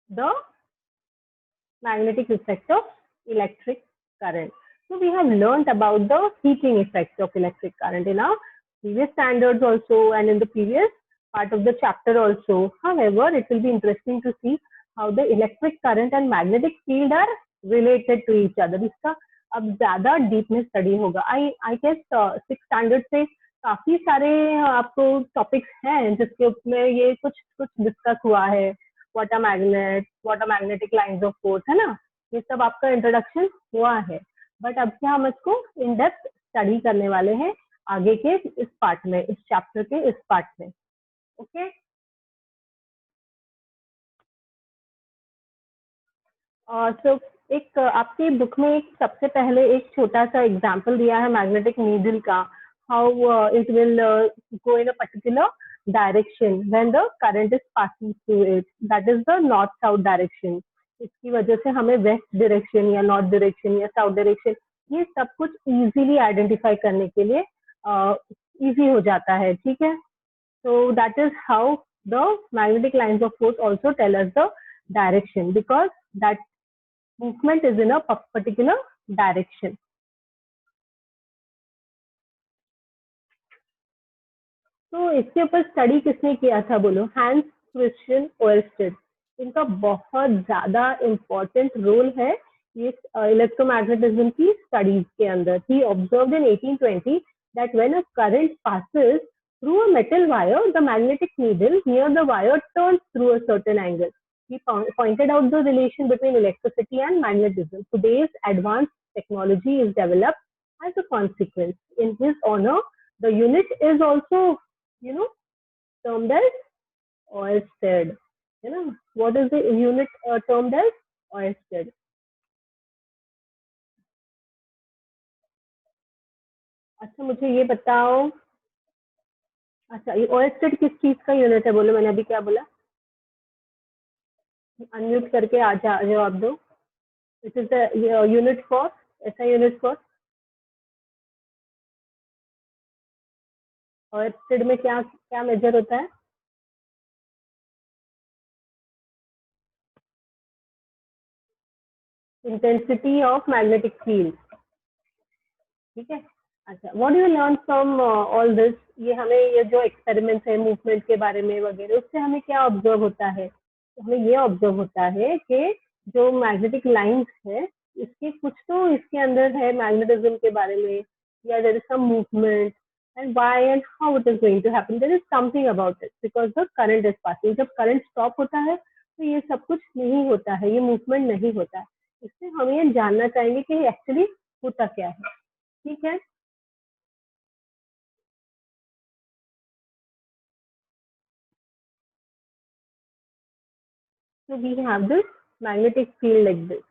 the magnetic effect of electric current. So we have learnt about the heating effect of electric current in our previous standards also and in the previous part of the chapter also. However, it will be interesting to see how the electric current and magnetic field are related to each other. इसका अब ज्यादा deep में study होगा. I guess 6th standard से काफी सारे आपको topics हैं जिसके उसमें ये कुछ कुछ डिस्कस हुआ है. Water magnet, water magnetic lines of force, है ना, ये सब आपका इंट्रोडक्शन हुआ है. बट अब क्या हम इसको इन डेप्थ स्टडी करने वाले हैं आगे के इस पार्ट में, इस चैप्टर के इस पार्ट में. ओके. सो एक आपकी बुक में एक सबसे पहले एक छोटा सा एग्जांपल दिया है मैग्नेटिक नीडल का. How it will go in a particular direction when the current is passing through it. That is the north south direction. इसकी वजह से हमें वेस्ट डायरेक्शन या नॉर्थ डायरेक्शन या साउथ डायरेक्शन ये सब कुछ इजीली आइडेंटिफाई करने के लिए इजी हो जाता है. ठीक है. So that is how the magnetic lines of force also tell us the direction because that movement is in a particular direction. तो इसके ऊपर स्टडी किसने किया था बोलो? Hans Christian Oersted. इनका बहुत ज्यादा इम्पोर्टेंट रोल है ये इलेक्ट्रोमैग्नेटिज्म की स्टडीज के अंदर. ही observed in 1820 that when a current passes through a metal wire, the magnetic needle near the wire turns through a certain angle. He pointed out the relation between electricity and magnetism. Today's advanced technology is developed as a consequence. In his honor, the unit is also, you know, termed as Oersted. You know, what is the unit termed as? Oersted. अच्छा मुझे ये बताओ. अच्छा ये ओएस्टेड किस चीज का unit है बोलो? मैंने अभी क्या बोला? अनम्यूट करके आ जवाब दो. It is the unit for, ऐसा यूनिट फॉर ओएस्टेड में क्या क्या मेजर होता है? Intensity of magnetic field. ठीक है. अच्छा, what do you learn from all this? ये हमें ये जो एक्सपेरिमेंट्स है मूवमेंट के बारे में वगैरह, उससे हमें क्या ऑब्जर्व होता है? तो हमें ये ऑब्जर्व होता है कि जो मैग्नेटिक लाइंस है इसके कुछ तो इसके अंदर है मैग्नेटिज्म के बारे में, या there is some movement and why and how it is going to happen. There is something about it because the current is passing. जब करंट स्टॉप होता है तो ये सब कुछ नहीं होता है, ये मूवमेंट नहीं होता है. इससे हम ये जानना चाहेंगे कि एक्चुअली होता क्या है. ठीक है. So we have this magnetic field like this.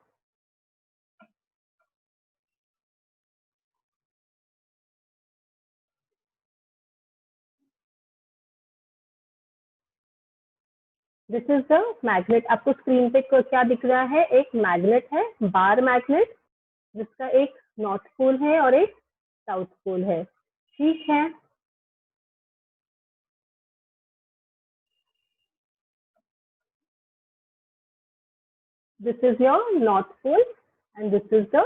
This is the magnet. आपको स्क्रीन पे क्या दिख रहा है? एक मैग्नेट है, बार मैग्नेट, जिसका एक नॉर्थ पोल है और एक साउथ पोल है. ठीक है. This is your north pole and this is the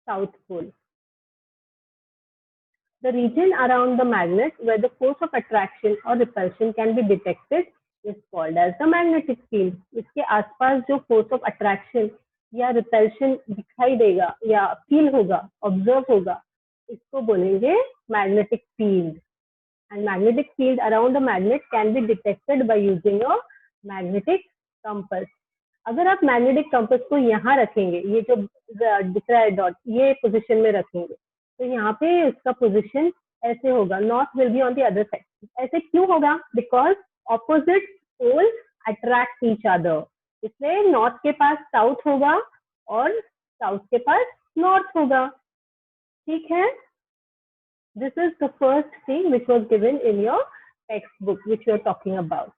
south pole. The region around the magnet where the force of attraction or repulsion can be detected is called as the magnetic field. इसके आसपास जो force of attraction या repulsion दिखाई देगा या feel होगा, observe होगा, इसको बोलेंगे magnetic field. And magnetic field around the magnet can be detected by using a magnetic compass. अगर आप मैग्नेटिक कंपास को यहाँ रखेंगे, ये जो दिख रहा है डॉट, ये पोजीशन में रखेंगे, तो यहाँ पे इसका पोजीशन ऐसे होगा. North will be on the other side. ऐसे क्यों होगा? Because opposite pole attract each other. इसलिए नॉर्थ के पास साउथ होगा और साउथ के पास नॉर्थ होगा. ठीक है. This is the first thing which was given in your textbook which you are talking about.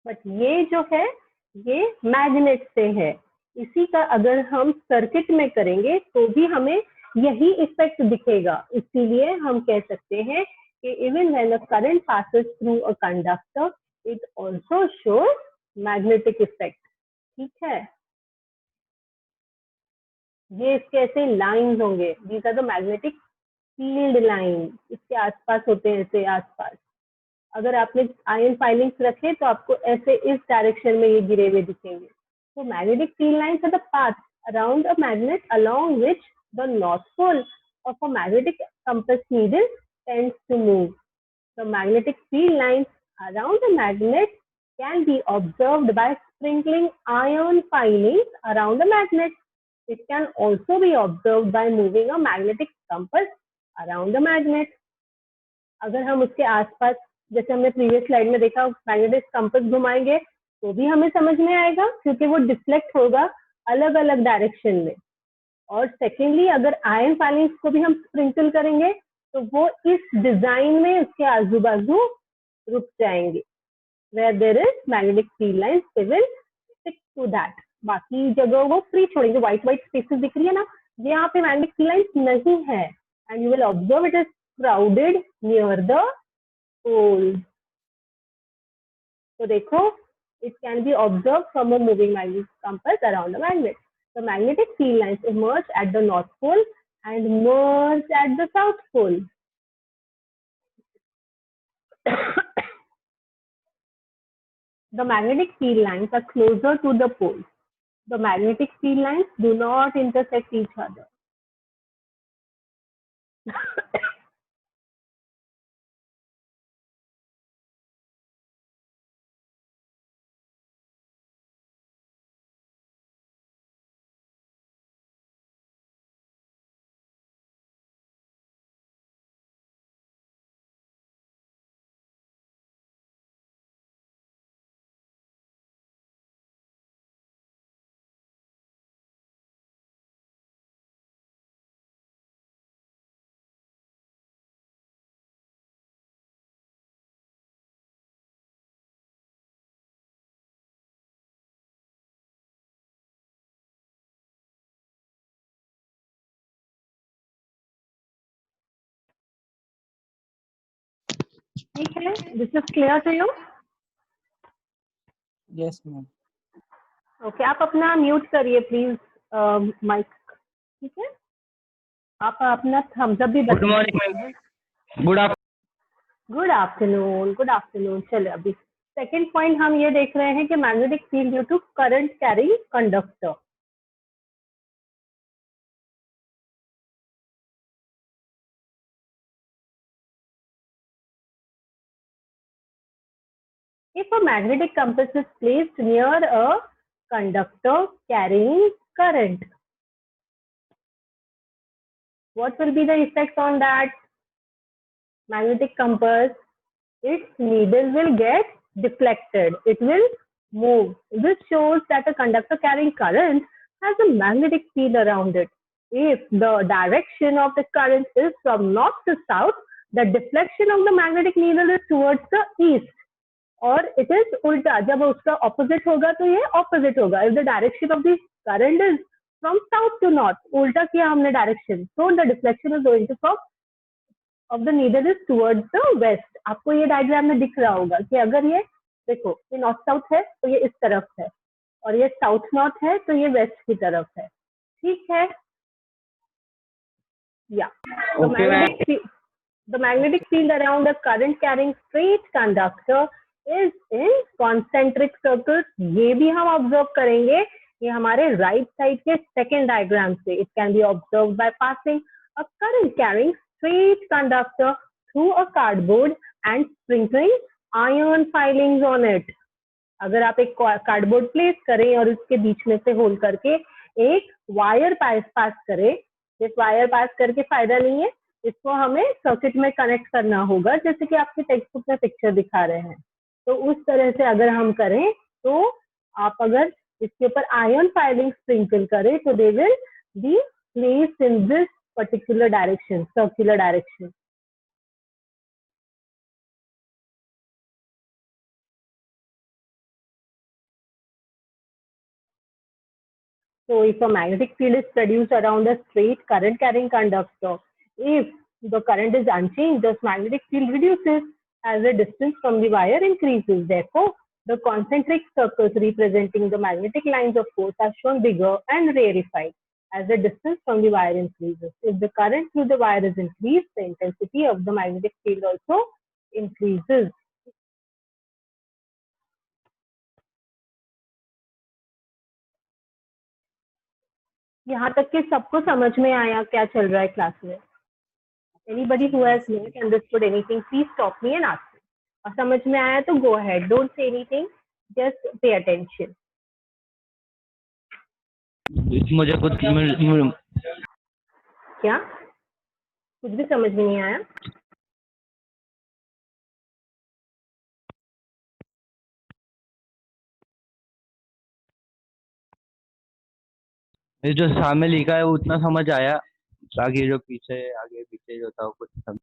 But ये जो है ये मैग्नेट से है. इसी का अगर हम सर्किट में करेंगे तो भी हमें यही इफेक्ट दिखेगा, इसीलिए हम कह सकते हैं कि even when a current passes through a conductor it also shows magnetic effect. ठीक है, ये इसके ऐसे लाइंस होंगे, these are the magnetic field line, इसके आसपास होते हैं, ऐसे आसपास। अगर आपने आयन फाइलिंग्स रखे तो आपको ऐसे इस डायरेक्शन में ये गिरे हुए दिखेंगे। तो magnetic field lines are the path around a magnet along which the north pole of a magnetic compass needle tends to move. The magnetic field lines around a magnet can be observed by sprinkling iron filings around a magnet. It can also be observed by moving a magnetic compass around a magnet. अगर हम उसके आसपास, जैसे हमने previous slide में देखा, magnetic compass घुमाएंगे तो भी हमें समझ में आएगा, क्योंकि वो डिफ्लेक्ट होगा अलग अलग डायरेक्शन में। और सेकेंडली, अगर आयन फाइलिंग्स को भी हम स्प्रिंकल करेंगे तो वो इस डिजाइन में उसके आजू बाजू रुक जाएंगे। Where there is magnetic field lines they will stick to that. बाकी जगह वो फ्री छोड़ेंगे, व्हाइट व्हाइट स्पेसेस दिख रही है ना, यहाँ पे मैग्नेटिक फील्ड लाइंस नहीं है, and you will observe it is crowded near the pole. तो देखो, it can be observed from a moving magnetic compass around a magnet. The magnetic field lines emerge at the North Pole and merge at the South Pole. The magnetic field lines are closer to the poles. The magnetic field lines do not intersect each other. ठीक है, this is clear to you? Yes ma'am. Okay, आप अपना mute करिए please mic. ठीक है, आप अपना Thums up भी good morning ma'am. Good afternoon. Good afternoon. चलिए, अभी सेकेंड पॉइंट हम ये देख रहे हैं कि magnetic field due to current carrying conductor. If a magnetic compass is placed near a conductor carrying current, what will be the effect on that magnetic compass? Its needle will get deflected. It will move. This shows that a conductor carrying current has a magnetic field around it. If the direction of the current is from north to south, the deflection of the magnetic needle is towards the east. और it is उल्टा, जब उसका opposite होगा तो ये opposite होगा। If the direction of the current is from south to north, उल्टा किया हमने डायरेक्शन, तो the deflection is going to from of the needle is towards the west. आपको ये डायग्राम में दिख रहा होगा कि अगर ये देखो, ये नॉर्थ साउथ है तो ये इस तरफ है, और ये साउथ नॉर्थ है तो ये वेस्ट की तरफ है। ठीक है, या the magnetic field around a current carrying straight conductor is in concentric circles. ये भी हम ऑब्जर्व करेंगे, ये हमारे राइट साइड के सेकेंड डायग्राम से। It can be observe by passing a current carrying straight conductor through a cardboard and sprinkling iron filings on it. अगर आप एक कार्डबोर्ड प्लेस करें और इसके बीच में से होल करके एक वायर पास करें, इस वायर पास करके फायदा नहीं है, इसको हमें सर्किट में कनेक्ट करना होगा, जैसे कि आपके टेक्स्ट बुक में पिक्चर दिखा रहे हैं। तो उस तरह से अगर हम करें तो आप अगर इसके ऊपर आयरन फाइलिंग स्प्रिंकल करें तो they will be placed in this particular direction, circular direction. So if a magnetic field is produced around a straight current carrying conductor, if the current is unchanged, the magnetic field reduces as the distance from the wire increases. Therefore, the concentric circles representing the magnetic lines of force are shown bigger and rarefied as the distance from the wire increases. If the current through the wire is increased, the intensity of the magnetic field also increases. यहाँ तक कि सबको समझ में आया क्या चल रहा है क्लास में? Anybody who has not understood anything, please stop me and ask me. और समझ में आया तो go ahead, don't say anything, just pay attention. मुझे कुछ क्या? कुछ भी समझ में नहीं आया? जो सामने लिखा है उतना समझ आया, आगे जो पीछे आगे पीछे जो था कुछ समझ।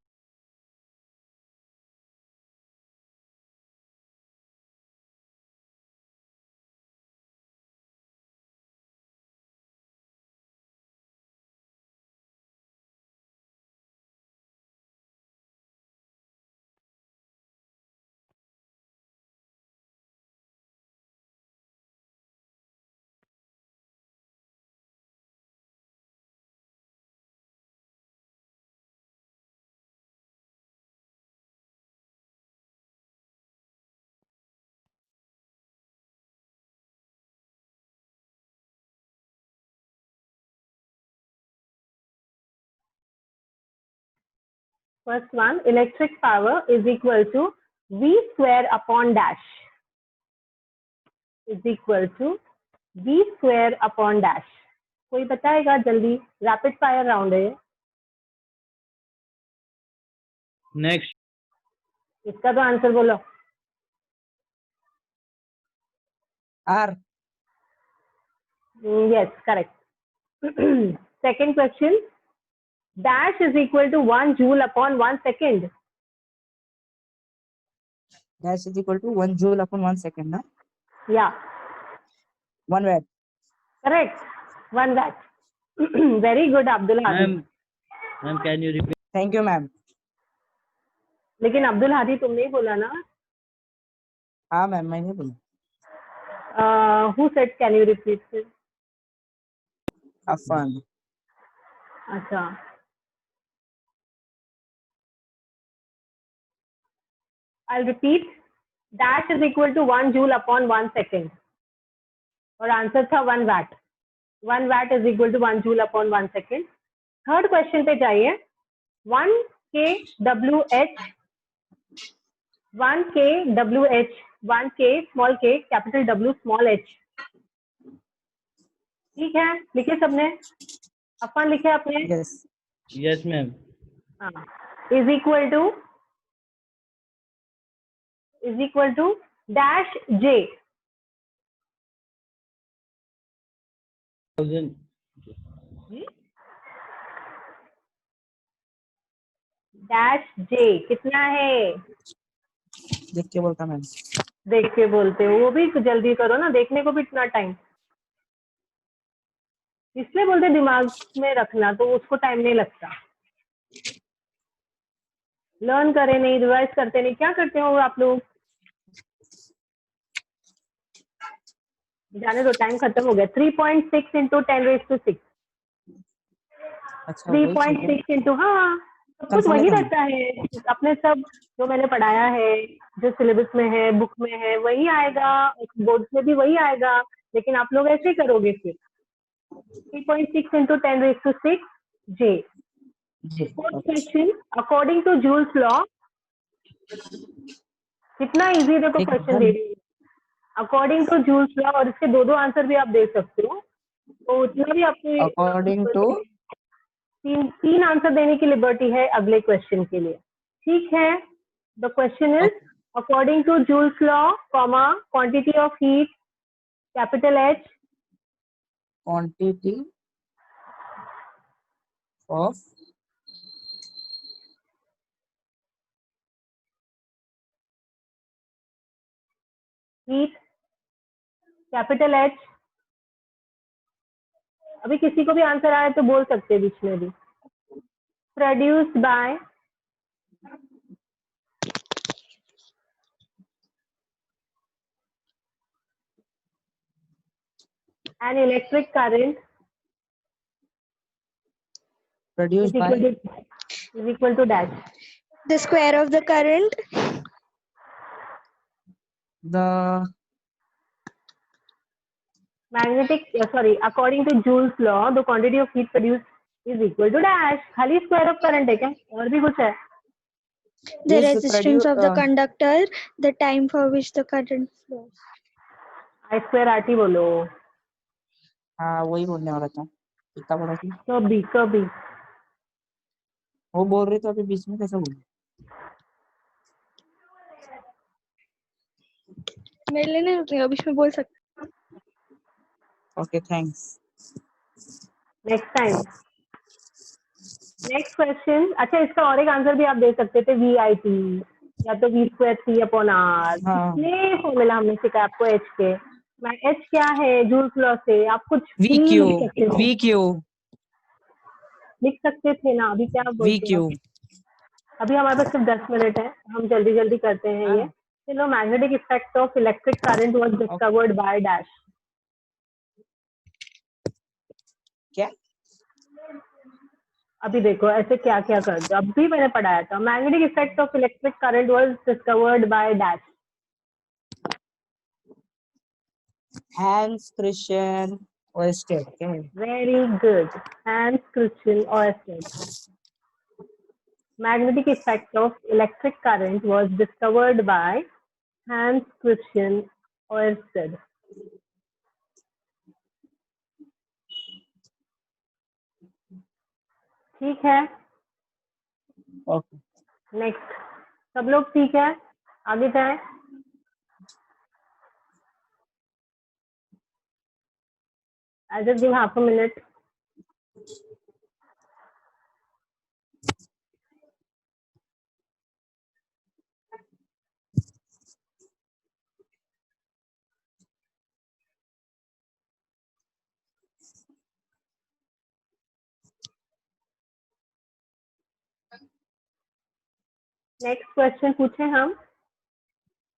First one, electric power is equal to V square upon dash. Is equal to V square upon dash. कोई बताएगा जल्दी? रैपिड फायर राउंड है। नेक्स्ट, इसका तो आंसर बोलो। R. Yes, correct. Second question, dash is equal to 1 joule upon 1 second. Dash is equal to 1 joule upon 1 second, na? Yeah, 1 watt. correct. 1 watt. Very good, Abdul Hadi. Ma'am can you repeat? Thank you, ma'am. लेकिन अब्दुल हादी तुमने ही बोला ना? हाँ ma'am, मैंने बोला। Who said can you repeat? Affan. अच्छा, I'll repeat. Dash is equal to 1 joule upon 1 second. और answer था 1 watt. 1 watt is equal to 1 joule upon 1 second. Third question पे जाइए. 1 kWh, 1 kWh, 1 k small k capital W small h. ठीक है, लिखे सबने? अपन लिखे अपने? Yes. Yes ma'am. हाँ, is equal to dash j. 1000 dash j कितना है? देख के बोलता मैम। देख के बोलते हो, वो भी जल्दी करो ना, देखने को भी इतना टाइम। इसलिए बोलते दिमाग में रखना, तो उसको टाइम नहीं लगता। लर्न करे नहीं, रिवाइज करते नहीं, क्या करते हो आप लोग? जाने दो, टाइम खत्म हो गया। 3.6 इंटू 10⁶। अच्छा, 3.6 इंटू, हाँ सब कुछ वही रहता है। अपने सब जो मैंने पढ़ाया है, जो सिलेबस में है, बुक में है, वही आएगा, बोर्ड में भी वही आएगा, लेकिन आप लोग ऐसे ही करोगे फिर। 3.6 into 10⁶ J. Fourth question, according to Joule's law, कितना इजी देखो क्वेश्चन दे रही है। अकॉर्डिंग टू जूल्स लॉ, और इसके दो आंसर भी आप दे सकते हो, तो उतना भी आपके अकॉर्डिंग टू तीन आंसर देने की लिबर्टी है अगले क्वेश्चन के लिए। ठीक है, the question is according to Joule's law, comma quantity of heat capital H, quantity of heat capital H अभी किसी को भी आंसर आए तो बोल सकते हैं बीच में भी। Produced by an electric current Produced by is equal to dash. The square of the current. the according to Joule's law, the quantity of heat produced is equal to dash. खाली square of current है क्या? और भी कुछ है? The is resistance of the conductor, the time for which the current flows. I square RT बोलो. हाँ वही बोलने वाला था, इतना बड़ा थी कभी वो बोल रहे तो अभी बीच में कैसे बोल? मेरे लिए नहीं रुकेगा, बीच में बोल सकते. Okay thanks. Next time. Next question. अच्छा, इसका और एक आंसर भी आप दे सकते थे, VIT या तो V स्क्वायर C/R. हाँ. कितने फॉर्मूला हमने सिखाया आपको एच के. एच क्या है जूल्स लॉ से, आप कुछ भी VQ लिख सकते थे. VQ लिख सकते थे ना. अभी क्या बोलते VQ. हैं? अभी हमारे पास सिर्फ 10 मिनट है, हम जल्दी जल्दी करते हैं ये. चलो, magnetic effect of electric current was discovered by dash. क्या? अभी देखो ऐसे क्या क्या कर दो. अभी मैंने पढ़ाया था, magnetic effect of electric current was discovered by dash. Hans Christian Ørsted. Very good. Hans Christian Oersted. Magnetic effect of electric current was discovered by Hans Christian Ørsted. ठीक है. ओके. नेक्स्ट. सब लोग ठीक है? आगे जाएं. I'll just give half a minute. Next question पूछे हम.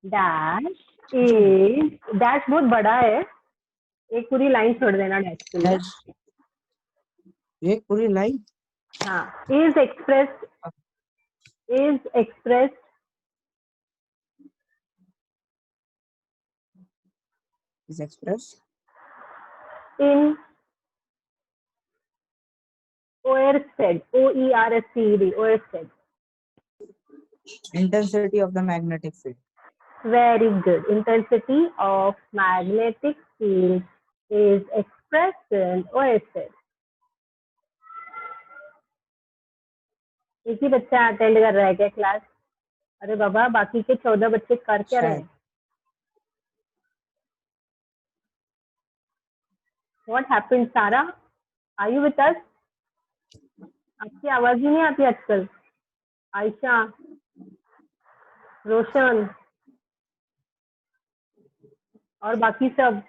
Dash is. डैश बहुत बड़ा है, एक पूरी लाइन छोड़ देना डैश के लिए. एक पूरी लाइन. हाँ. Is expressed is expressed in Ørsted. OERSTED. Ørsted. intensity of the magnetic field. Very good. Intensity of magnetic field is expressed in Ørsted. एक ही बच्चा अटेंड कर रहा है क्या क्लास? अरे बाबा, बाकी के 14 बच्चे कर क्या रहे हैं? What happened, Sara? Are you with us? आपकी आवाज ही नहीं आती आजकल. आयशा, रोशन और बाकी सब.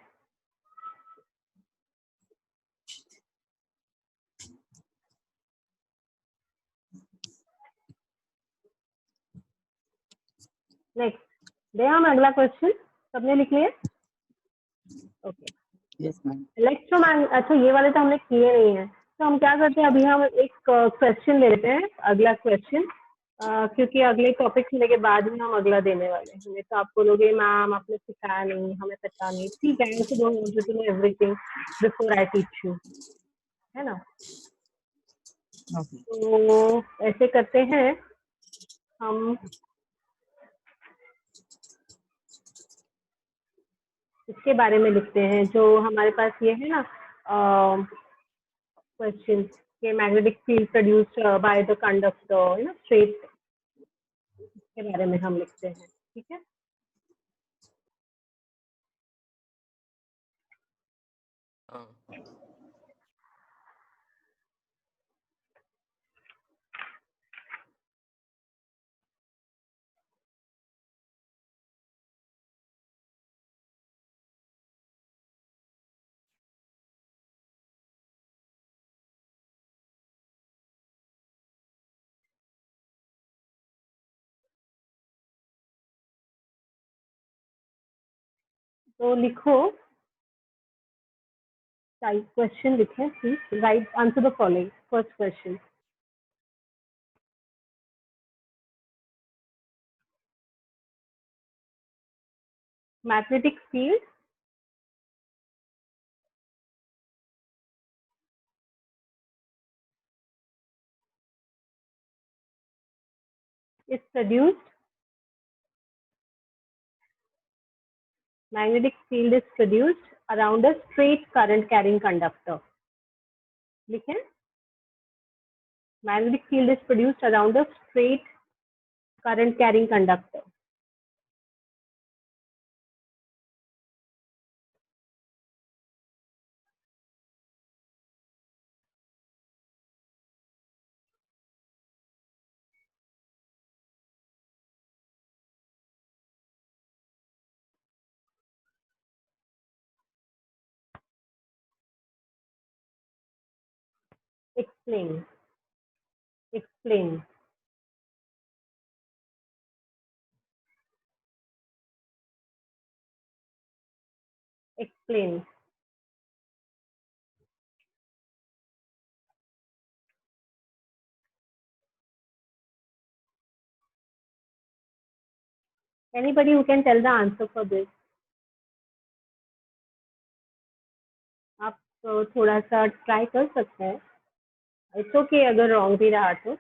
नेक्स्ट. दे हम अगला क्वेश्चन. सबने लिख लिए? ओके. yes ma'am. इलेक्ट्रोमैग्नेट. अच्छा, ये वाले तो हमने किए नहीं है, तो हम क्या करते हैं, अभी हम एक क्वेश्चन ले लेते हैं, अगला क्वेश्चन. क्योंकि अगले टॉपिक लेने के बाद ही हम अगला देने वाले हैं. नहीं तो आप बोलोगे मैम आपने सिखाया नहीं, हमें पता नहीं. ठीक है, ऐसे don't want to know everything before I teach you, है ना. Okay. तो ऐसे करते हैं हम. इसके बारे में लिखते हैं जो हमारे पास ये है ना क्वेश्चन के magnetic field produced by the conductor, you know, straight. के बारे में हम लिखते हैं. ठीक है. हाँ. तो लिखो, क्वेश्चन लिखें please, right answer the following. First question, magnetic field is produced, magnetic field is produced around a straight current carrying conductor. लिखें, magnetic field is produced around a straight current carrying conductor. Explain, explain, explain. Anybody who can tell the answer for this? आप थोड़ा सा try कर सकते हैं, it's okay अगर wrong भी रहा तो।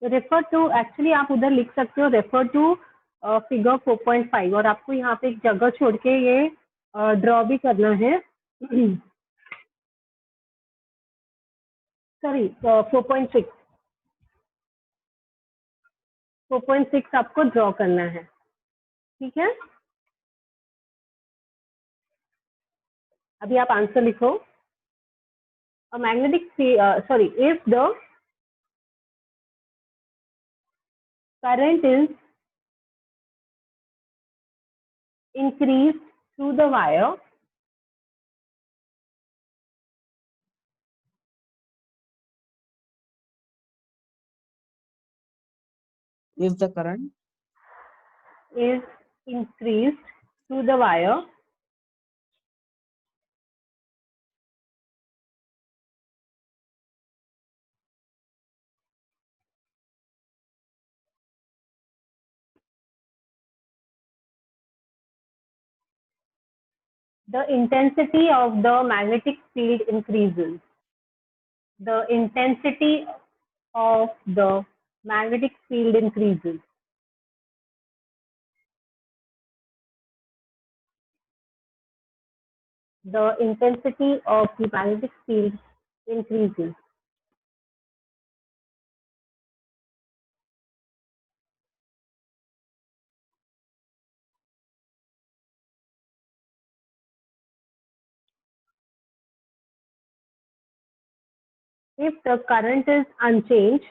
रेफर टू, एक्चुअली आप उधर लिख सकते हो रेफर टू फिगर 4.5, और आपको यहाँ पे एक जगह छोड़ के ये ड्रॉ भी करना है। सॉरी 4.6, 4.6 आपको ड्रॉ करना है, ठीक है। अभी आप आंसर लिखो। A magnetic, sorry, if the current is increased through the wire, If the current is increased through the wire, the intensity of the magnetic field increases. The intensity of the magnetic field increases. The intensity of the magnetic field increases. If the current is unchanged,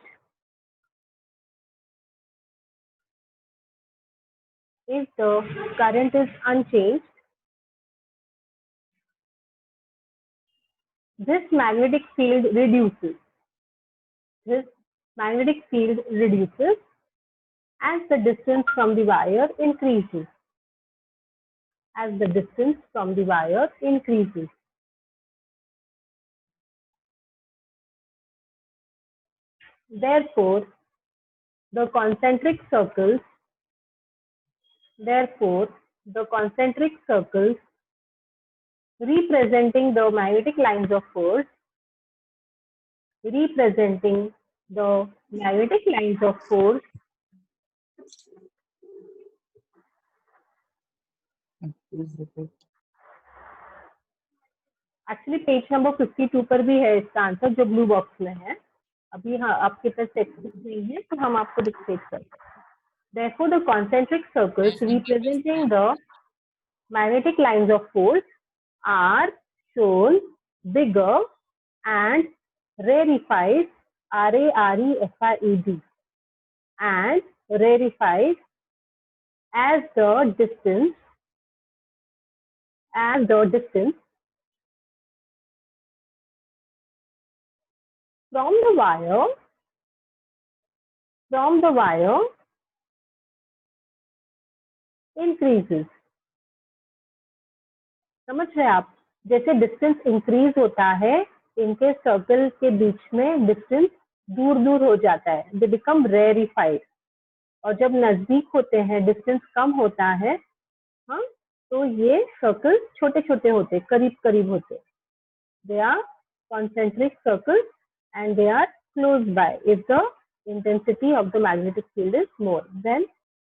if the current is unchanged, this magnetic field reduces. This magnetic field reduces as the distance from the wire increases. As the distance from the wire increases. Therefore, the concentric circles, representing the magnetic lines of force, please repeat. Actually page number 52 पर भी है इसका answer, जो blue box में है। अभी हाँ आपके पास टेक्स्ट नहीं है तो हम आपको डिस्प्ले करते हैं। Therefore, the concentric circles representing the magnetic lines of force are shown bigger and rarefied, RAREFIED, and rarefied as the distance from the wire increases. समझ रहे आप? जैसे डिस्टेंस इंक्रीज होता है, इनके सर्कल के बीच में डिस्टेंस दूर दूर हो जाता है, दे बिकम रेरिफाइड। और जब नजदीक होते हैं, डिस्टेंस कम होता है, हाँ, तो ये सर्कल छोटे छोटे होते, करीब करीब होते। They are concentric circles and they are close by if the intensity of the magnetic field is more than